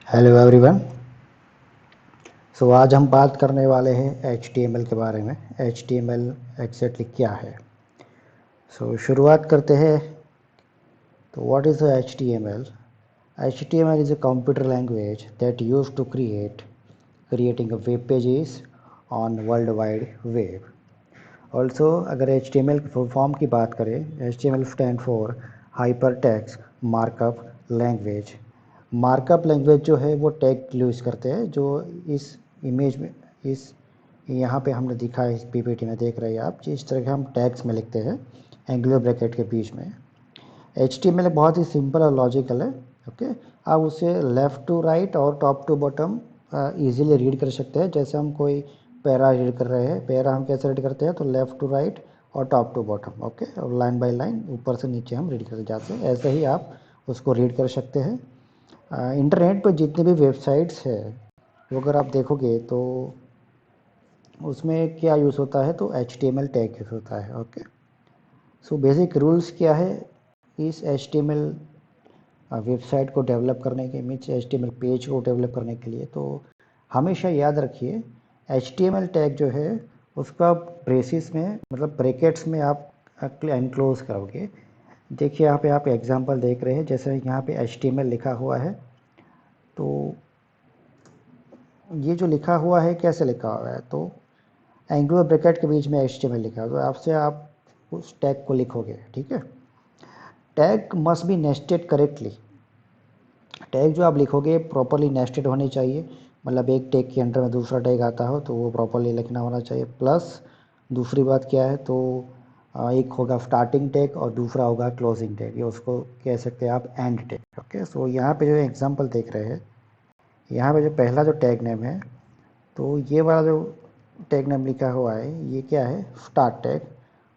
Hello everyone. आज हम बात करने वाले हैं HTML के बारे में। HTML एग्जैक्टली क्या है। शुरुआत करते हैं। तो what is HTML? HTML is a computer language that used to creating a web pages on World Wide Web. Also अगर HTML की फुल फॉर्म की बात करें, HTML stand for hypertext markup language. Markup language जो है वो tag use करते हैं, जो इस इमेज में इस यहाँ पे हमने दिखा है, इस पीपीटी में देख रहे हैं आप, जिस तरह के हम टैग्स में लिखते हैं एंगुलर ब्रैकेट के बीच में। HTML बहुत ही सिंपल और लॉजिकल है। ओके, आप उसे लेफ़्ट टू राइट और top to bottom easily read कर सकते हैं। जैसे हम कोई पैरा रीड कर रहे हैं, पैरा हम कैसे रीड करते हैं, तो लेफ़्ट टू राइट और टॉप टू बॉटम। ओके, और लाइन बाय लाइन ऊपर से नीचे हम रीड करते जाते हैं। ऐसे ही आप उसको रीड कर सकते हैं। इंटरनेट पर जितने भी वेबसाइट्स है वो अगर आप देखोगे तो उसमें क्या यूज़ होता है, तो HTML टैग यूज़ होता है। ओके, बेसिक रूल्स क्या है इस HTML वेबसाइट को डेवलप करने के, मीन्स HTML पेज को डेवलप करने के लिए। तो हमेशा याद रखिए, HTML टैग जो है उसका ब्रेसिस में, मतलब ब्रैकेट्स में आप एनक्लोज करोगे। देखिए यहाँ पे आप एग्जांपल देख रहे हैं, जैसे यहाँ पे HTML लिखा हुआ है। तो ये जो लिखा हुआ है कैसे लिखा हुआ है, तो एंगुलर ब्रैकेट के बीच में HTML लिखा है। तो आपसे आप उस टैग को लिखोगे, ठीक है। Tag must be nested correctly. Tag जो आप लिखोगे प्रॉपरली नेस्टेड होनी चाहिए, मतलब एक टैग के अंडर में दूसरा टैग आता हो तो वो प्रॉपरली लिखना होना चाहिए। प्लस दूसरी बात क्या है, तो एक होगा स्टार्टिंग टैग और दूसरा होगा क्लोजिंग टैग, ये उसको कह सकते हैं आप एंड टैग। ओके, यहाँ पे जो एग्जांपल देख रहे हैं, यहाँ पे जो पहला जो टैग नेम है, तो ये वाला जो टैग नेम लिखा हुआ है ये क्या है, स्टार्ट टैग।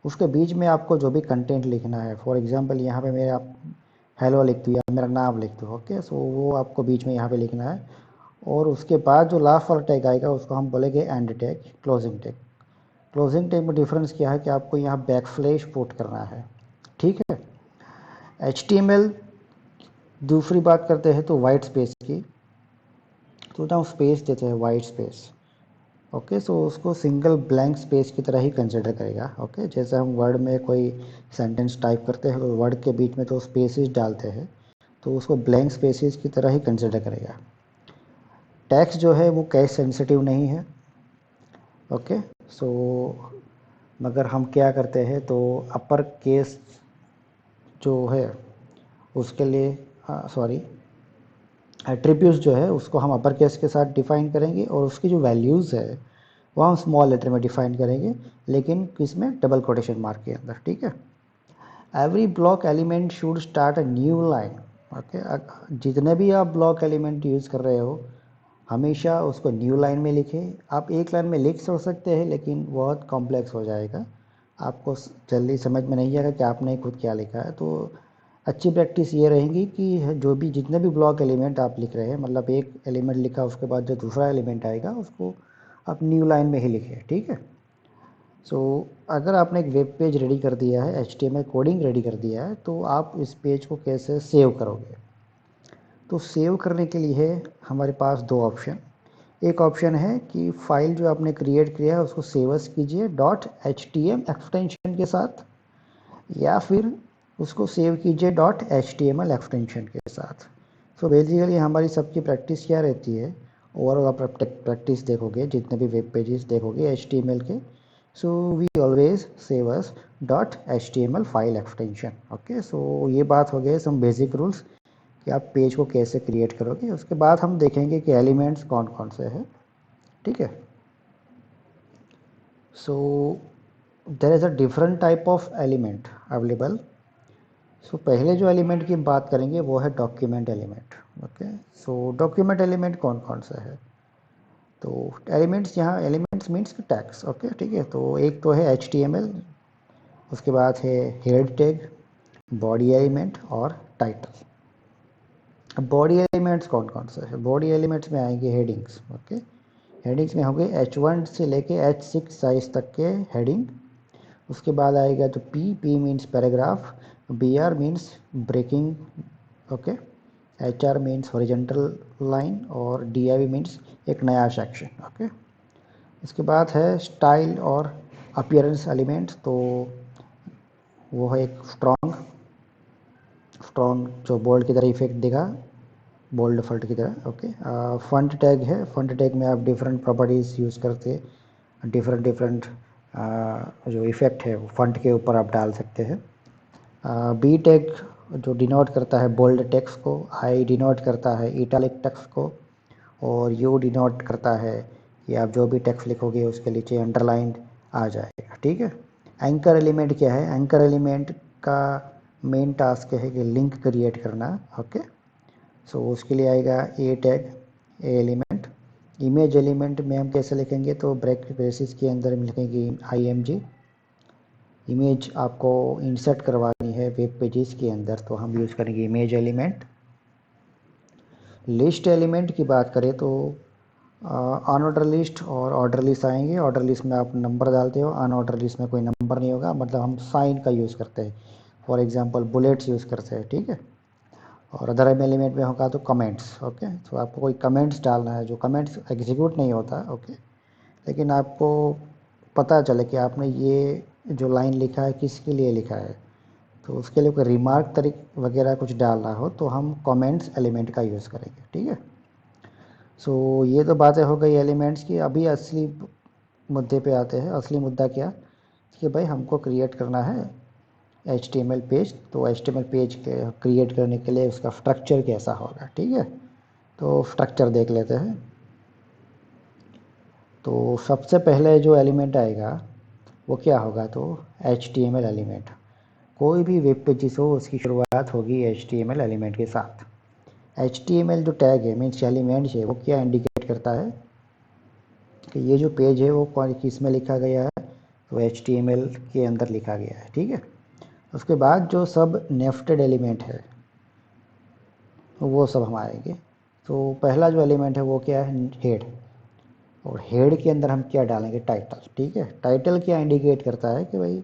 उसके बीच में आपको जो भी कंटेंट लिखना है, फॉर एग्जांपल यहाँ पे मेरे आप हेलो लिख दूँ या मेरा नाम लिख दूँ। ओके, वो आपको बीच में यहाँ पे लिखना है। और उसके बाद जो लास्ट वाला टैग आएगा उसको हम बोलेंगे and tag, closing tag. Closing tag में डिफरेंस क्या है कि आपको यहाँ बैकस्लैश पुट करना है, ठीक है। HTML दूसरी बात करते हैं तो वाइट स्पेस की, तो हम स्पेस देते हैं वाइट स्पेस। ओके, उसको सिंगल ब्लैंक स्पेस की तरह ही कंसिडर करेगा। ओके, जैसे हम वर्ड में कोई सेंटेंस टाइप करते हैं तो वर्ड के बीच में तो स्पेसेस डालते हैं, तो उसको ब्लैंक स्पेसेस की तरह ही कंसिडर करेगा। टेक्स्ट जो है वो केस सेंसिटिव नहीं है। ओके, मगर हम क्या करते हैं, तो अपर केस जो है उसके लिए सॉरी एट्रीब्यूट्स जो है उसको हम अपर केस के साथ डिफाइन करेंगे, और उसकी जो वैल्यूज़ है वो हम स्मॉल लेटर में डिफाइन करेंगे, लेकिन किसमें, डबल कोटेशन मार्क के अंदर, ठीक है। Every block element should start a new line. Okay, जितने भी आप ब्लॉक एलिमेंट यूज़ कर रहे हो हमेशा उसको न्यू लाइन में लिखें। आप एक लाइन में लिख तो सकते हैं लेकिन बहुत कॉम्प्लेक्स हो जाएगा, आपको जल्दी समझ में नहीं आएगा कि आपने खुद क्या लिखा है। तो अच्छी प्रैक्टिस ये रहेगी कि जो भी जितने भी ब्लॉक एलिमेंट आप लिख रहे हैं, मतलब एक एलिमेंट लिखा उसके बाद जो दूसरा एलिमेंट आएगा उसको आप न्यू लाइन में ही लिखें, ठीक है। अगर आपने एक वेब पेज रेडी कर दिया है, HTML कोडिंग रेडी कर दिया है, तो आप इस पेज को कैसे सेव करोगे। तो सेव करने के लिए हमारे पास दो ऑप्शन। एक ऑप्शन है कि फाइल जो आपने क्रिएट किया है उसको सेव एज कीजिए .htm एक्सटेंशन के साथ, या फिर उसको सेव कीजिए .html एक्सटेंशन के साथ। बेसिकली हमारी सबकी प्रैक्टिस क्या रहती है, ओवरऑल आप प्रैक्टिस देखोगे, जितने भी वेब पेजेस देखोगे HTML के, we always save as .html file extension. Okay, ये बात हो गई सम बेसिक रूल्स कि आप पेज को कैसे क्रिएट करोगे। उसके बाद हम देखेंगे कि एलिमेंट्स कौन कौन से हैं, ठीक है। There is a different type of element available. पहले जो एलिमेंट की बात करेंगे वो है document element. Okay, document element कौन कौन सा है, तो एलिमेंट्स, यहाँ एलिमेंट्स मीन्स टैग्स। ओके, ठीक है। तो एक तो है HTML, उसके बाद है हेड टैग, बॉडी एलिमेंट और टाइटल। अब बॉडी एलिमेंट्स कौन कौन से है, बॉडी एलिमेंट्स में आएंगे हेडिंग्स। ओके, हेडिंग्स में होंगे H1 से लेके H6 साइज तक के हेडिंग। उसके बाद आएगा तो P means paragraph, BR means breaking, okay, HR means horizontal line और DIV मीन्स एक नया सेक्शन। ओके, इसके बाद है स्टाइल और अपीयरेंस एलिमेंट्स। तो वो है एक स्ट्रॉन्ग जो बोल्ड की तरह इफेक्ट देगा, बोल्ड फॉन्ट की तरह। ओके, फॉन्ट टैग है। फॉन्ट टैग में आप डिफरेंट प्रॉपर्टीज़ यूज़ करते हैं, डिफरेंट जो इफ़ेक्ट है फॉन्ट के ऊपर आप डाल सकते हैं। बी टैग जो डिनोट करता है बोल्ड टेक्स्ट को, आई डिनोट करता है इटैलिक टेक्स्ट को, और यू डिनोट करता है कि आप जो भी टेक्स्ट लिखोगे उसके नीचे अंडरलाइन आ जाएगा। ठीक है। एंकर एलिमेंट क्या है? एंकर एलिमेंट का मेन टास्क है कि लिंक क्रिएट करना। ओके, सो उसके लिए आएगा ए टैग, ए एलिमेंट। इमेज एलिमेंट में हम कैसे लिखेंगे? तो ब्रैकेट ब्रेसिस के अंदर हम लिखेंगे IMG। इमेज आपको इंसर्ट करवानी है वेब पेजेस के अंदर, तो हम यूज़ करेंगे इमेज एलिमेंट। लिस्ट एलिमेंट की बात करें तो अनऑर्डर लिस्ट और ऑर्डर लिस्ट आएंगे। ऑर्डर लिस्ट में आप नंबर डालते हो, अनऑर्डर लिस्ट में कोई नंबर नहीं होगा, मतलब हम साइन का यूज़ करते हैं। फॉर एग्जांपल बुलेट्स यूज़ करते हैं। ठीक है। और अदर एलिमेंट में होगा तो कमेंट्स। ओके, तो आपको कोई कमेंट्स डालना है, जो कमेंट्स एग्जीक्यूट नहीं होता। ओके, लेकिन आपको पता चले कि आपने ये जो लाइन लिखा है किसके लिए लिखा है, तो उसके लिए कोई रिमार्क तरीक वगैरह कुछ डालना हो तो हम कमेंट्स एलिमेंट का यूज़ करेंगे। ठीक है। सो ये तो बातें हो गई एलिमेंट्स की। अभी असली मुद्दे पे आते हैं। असली मुद्दा क्या कि भाई हमको क्रिएट करना है HTML पेज। तो HTML पेज के क्रिएट करने के लिए उसका स्ट्रक्चर कैसा होगा। ठीक है, तो स्ट्रक्चर देख लेते हैं। तो सबसे पहले जो एलिमेंट आएगा वो क्या होगा? तो HTML एलिमेंट। कोई भी वेब पेजिस हो उसकी शुरुआत होगी HTML एलिमेंट के साथ। HTML जो टैग है मीन्स एलिमेंट है, वो क्या इंडिकेट करता है कि ये जो पेज है वो कौन किस में लिखा गया है? तो HTML के अंदर लिखा गया है। ठीक है। उसके बाद जो सब नेफ्टेड एलिमेंट है वो सब हम आएंगे। तो पहला जो एलिमेंट है वो क्या है? हेड। और हेड के अंदर हम क्या डालेंगे? टाइटल। ठीक है। टाइटल क्या इंडिकेट करता है कि भाई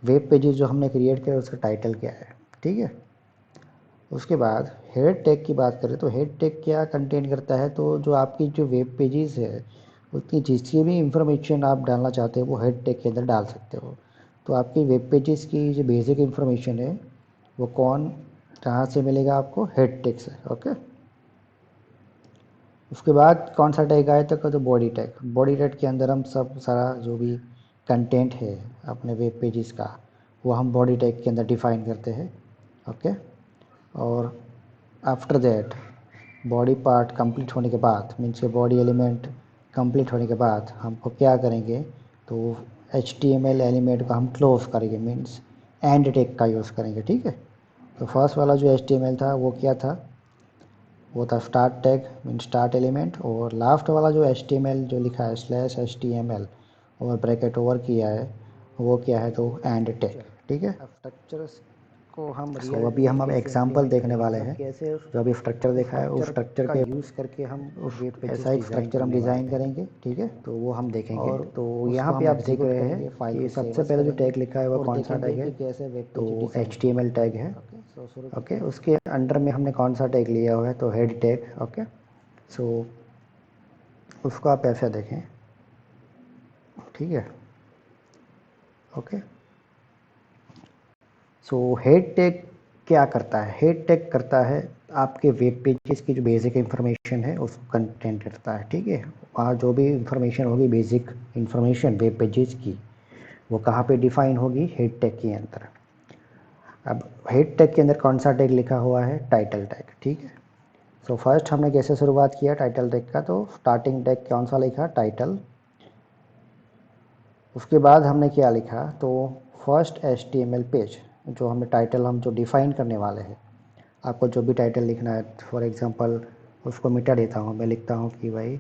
वेब पेजेस जो हमने क्रिएट किया उसका टाइटल क्या है। ठीक है। उसके बाद हेड टैग की बात करें तो हेड टैग क्या कंटेन करता है? तो जो आपकी जो वेब पेजेस है उसकी जिसकी भी इंफॉर्मेशन आप डालना चाहते हो वो हेड टैग के अंदर डाल सकते हो। तो आपकी वेब पेजेस की जो बेसिक इंफॉर्मेशन है वो कहाँ से मिलेगा आपको? हेड टैग से। ओके, उसके बाद कौन सा टैग आया तक? तो बॉडी टैग। बॉडी टैग के अंदर हम सब सारा जो भी कंटेंट है अपने वेब पेजेस का वो हम बॉडी टैग के अंदर डिफाइन करते हैं। ओके, और after that body part complete होने के बाद मीन्स के बॉडी एलिमेंट कंप्लीट होने के बाद हमको क्या करेंगे? तो HTML एलिमेंट को हम क्लोज करेंगे मीन्स एंड टैग का यूज़ करेंगे। ठीक है। तो फर्स्ट वाला जो HTML था वो क्या था? वो था start tag mean start element. और लास्ट वाला जो HTML जो लिखा है /HTML और ब्रैकेट ओवर किया है वो क्या है? तो एंड टैग। ठीक है। स्ट्रक्चर्स को हम सो अभी हम अब एग्जांपल देखने वाले हैं। कैसे जो अभी स्ट्रक्चर देखा है उस स्ट्रक्चर का के यूज़ करके हम वेब पेजेस ऐसा एक डिज़ाइन स्ट्रक्चर हम करने वाले डिज़ाइन हैं, करेंगे। ठीक है, तो वो हम देखेंगे। और तो उसको यहाँ पे हम आप देख एग्जीक्यूट रहे हैं करेंगे, फाइल कि को सेव सबसे एज़ पहले जो करेंगे टैग लिखा है वो और कौन सा देखेंगे टैग है? कि कैसे वेब तो पेज डिज़ाइन करते HTML टैग है। हैं। सो शुरू ओके, करते हैं। उसके अंडर में हमने कौन सा टैग लिया हुआ है? तो हेड टैग। ओके, सो उसको आप ऐसे देखें। ठीक है। ओके, सो हेड टैग क्या करता है? हेड टैग करता है आपके वेब पेजेस की जो बेसिक इंफॉर्मेशन है उसको कंटेंट करता है। ठीक है, वहाँ जो भी इंफॉर्मेशन होगी बेसिक इंफॉर्मेशन वेब पेजेस की वो कहाँ पे डिफाइन होगी? हेड टैग के अंदर। अब हेड टैग के अंदर कौन सा टैग लिखा हुआ है? Title tag. ठीक है। सो फर्स्ट हमने कैसे शुरुआत किया टाइटल टैग का? तो स्टार्टिंग टैग कौन सा लिखा? टाइटल। उसके बाद हमने क्या लिखा? तो फर्स्ट HTML पेज जो हमें टाइटल हम जो डिफ़ाइन करने वाले हैं, आपको जो भी टाइटल लिखना है फॉर एग्जांपल उसको मिटा देता हूँ, मैं लिखता हूँ कि भाई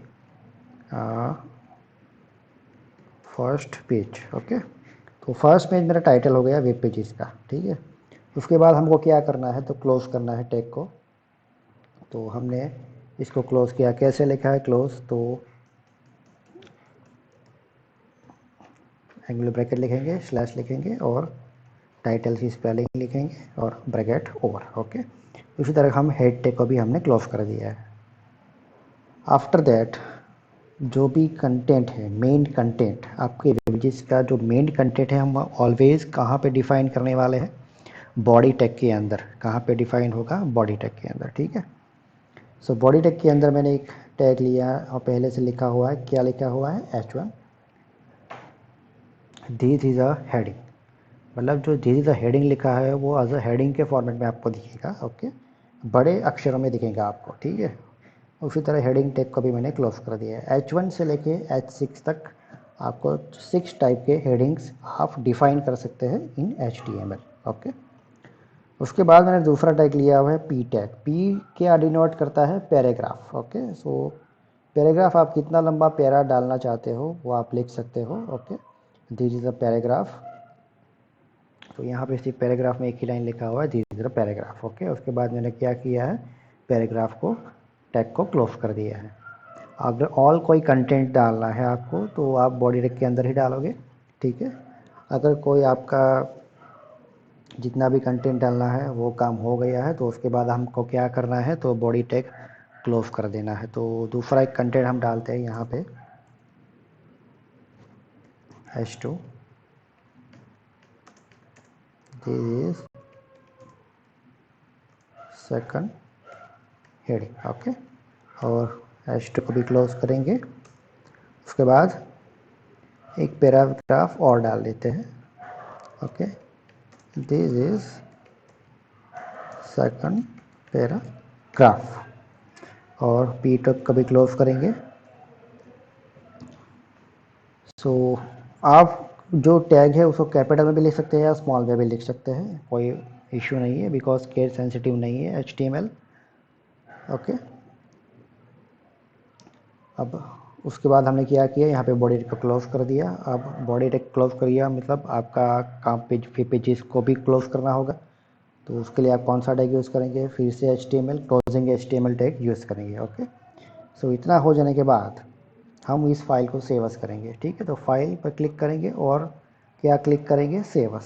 फर्स्ट पेज। ओके, तो फर्स्ट पेज मेरा टाइटल हो गया वेब पेजेस का। ठीक है। उसके बाद हमको क्या करना है? तो क्लोज करना है टैग को। तो हमने इसको क्लोज किया। कैसे लिखा है क्लोज? तो एंगुलर ब्रैकेट लिखेंगे, स्लैश लिखेंगे और टाइटल की स्पेलिंग लिखेंगे और ब्रैकेट ओवर। ओके, उसी तरह हम हेड टैग को भी हमने क्लोज कर दिया है। आफ्टर दैट जो भी कंटेंट है, मेन कंटेंट आपके वेब पेजेस का जो मेन कंटेंट है, हम ऑलवेज कहाँ पे डिफाइन करने वाले हैं, बॉडी टैग के अंदर। कहाँ पे डिफाइन होगा, बॉडी टैग के अंदर, ठीक है। सो बॉडी टैग के अंदर मैंने एक टैग लिया और पहले से लिखा हुआ है, क्या लिखा हुआ है, H1 this is a heading. मतलब जो दिस इज़ अ हेडिंग लिखा है वो एज अ हेडिंग के फॉर्मेट में आपको दिखेगा, ओके, बड़े अक्षरों में दिखेगा आपको, ठीक है। उसी तरह हेडिंग टैग को भी मैंने क्लोज कर दिया है। H1 से लेके H6 तक आपको 6 टाइप के हेडिंग्स आप डिफाइन कर सकते हैं इन HTML, ओके। उसके बाद मैंने दूसरा टैग लिया हुआ है पी टैग। पी क्या डिनोट करता है, पैराग्राफ, ओके। सो पैराग्राफ आप कितना लंबा पैरा डालना चाहते हो वो आप लिख सकते हो, okay. This is a paragraph. तो यहाँ पे सिर्फ पैराग्राफ में एक ही लाइन लिखा हुआ है, this is a paragraph, okay. उसके बाद मैंने क्या किया है, पैराग्राफ को टैग को क्लोज कर दिया है। अगर ऑल कोई कंटेंट डालना है आपको तो आप बॉडी टैग के अंदर ही डालोगे, ठीक है। अगर कोई आपका जितना भी कंटेंट डालना है वो काम हो गया है तो उसके बाद हमको क्या करना है, तो बॉडी टैग क्लोज कर देना है। तो दूसरा एक कंटेंट हम डालते हैं यहाँ पे, H2 this is second heading, okay. और H2 को भी क्लोज करेंगे। उसके बाद एक पैराग्राफ और डाल देते हैं, okay, this is second paragraph. और पी टैग को भी क्लोज करेंगे। सो आप जो टैग है उसको कैपिटल में भी लिख सकते हैं या स्मॉल में भी लिख सकते हैं, कोई इश्यू नहीं है, बिकॉज केस सेंसिटिव नहीं है HTML, ओके। अब उसके बाद हमने क्या किया, यहाँ पे बॉडी टैग को क्लोज कर दिया। अब बॉडी टैग क्लोज करिए मतलब आपका काम पेजेस को भी क्लोज करना होगा। तो उसके लिए आप कौन सा टैग यूज़ करेंगे, फिर से HTML closing HTML tag use करेंगे, ओके। सो इतना हो जाने के बाद हम इस फाइल को सेव एज करेंगे, ठीक है। तो फाइल पर क्लिक करेंगे और क्या क्लिक करेंगे, सेव एज।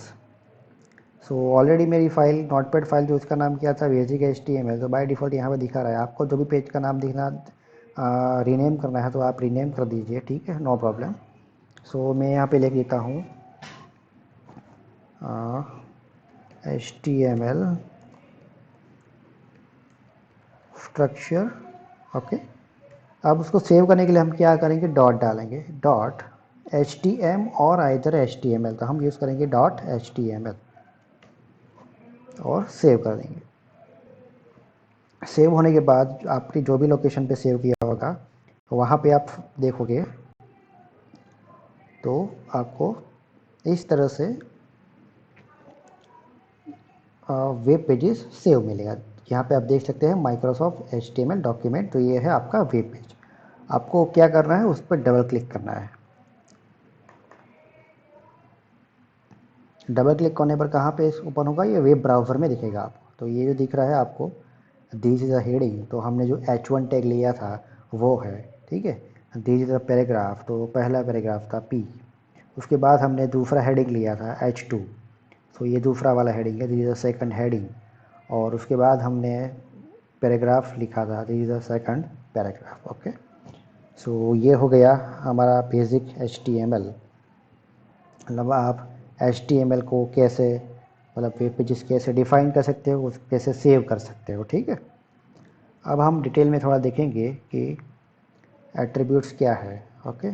सो ऑलरेडी मेरी फाइल नोटपैड फाइल जो उसका नाम क्या था, बेसिक HTML, तो बाय डिफ़ॉल्ट यहाँ पे दिखा रहा है। आपको जो भी पेज का नाम दिखना रीनेम करना है तो आप रीनेम कर दीजिए, ठीक है, नो प्रॉब्लम। सो मैं यहाँ पे लिख देता हूँ HTML स्ट्रक्चर, ओके। अब उसको सेव करने के लिए हम क्या करेंगे, डॉट डालेंगे, डॉट HTML और आइदर HTML, तो हम यूज़ करेंगे डॉट HTML और सेव कर देंगे। सेव होने के बाद आपकी जो भी लोकेशन पे सेव किया होगा वहाँ पे आप देखोगे तो आपको इस तरह से वेब पेजेस सेव मिलेगा। यहाँ पे आप देख सकते हैं माइक्रोसॉफ्ट HTML डॉक्यूमेंट, तो ये है आपका वेब पेज। आपको क्या करना है, उस पर डबल क्लिक करना है। डबल क्लिक करने पर कहाँ पे ओपन होगा, ये वेब ब्राउज़र में दिखेगा आपको। तो ये जो दिख रहा है आपको, दिस इज़ अ हेडिंग, तो हमने जो H1 टैग लिया था वो है, ठीक है। दिस इज़ अ पैराग्राफ, तो पहला पैराग्राफ था P। उसके बाद हमने दूसरा हेडिंग लिया था H2, तो ये दूसरा वाला हेडिंग है, this is a second heading. और उसके बाद हमने पैराग्राफ लिखा था, this is a second paragraph, okay. So ये हो गया हमारा बेसिक HTML। मतलब आप HTML को कैसे, मतलब वेब पेजेस कैसे डिफ़ाइन कर सकते हो, उस कैसे सेव कर सकते हो, ठीक है। अब हम डिटेल में थोड़ा देखेंगे कि एट्रीब्यूट्स क्या है, ओके।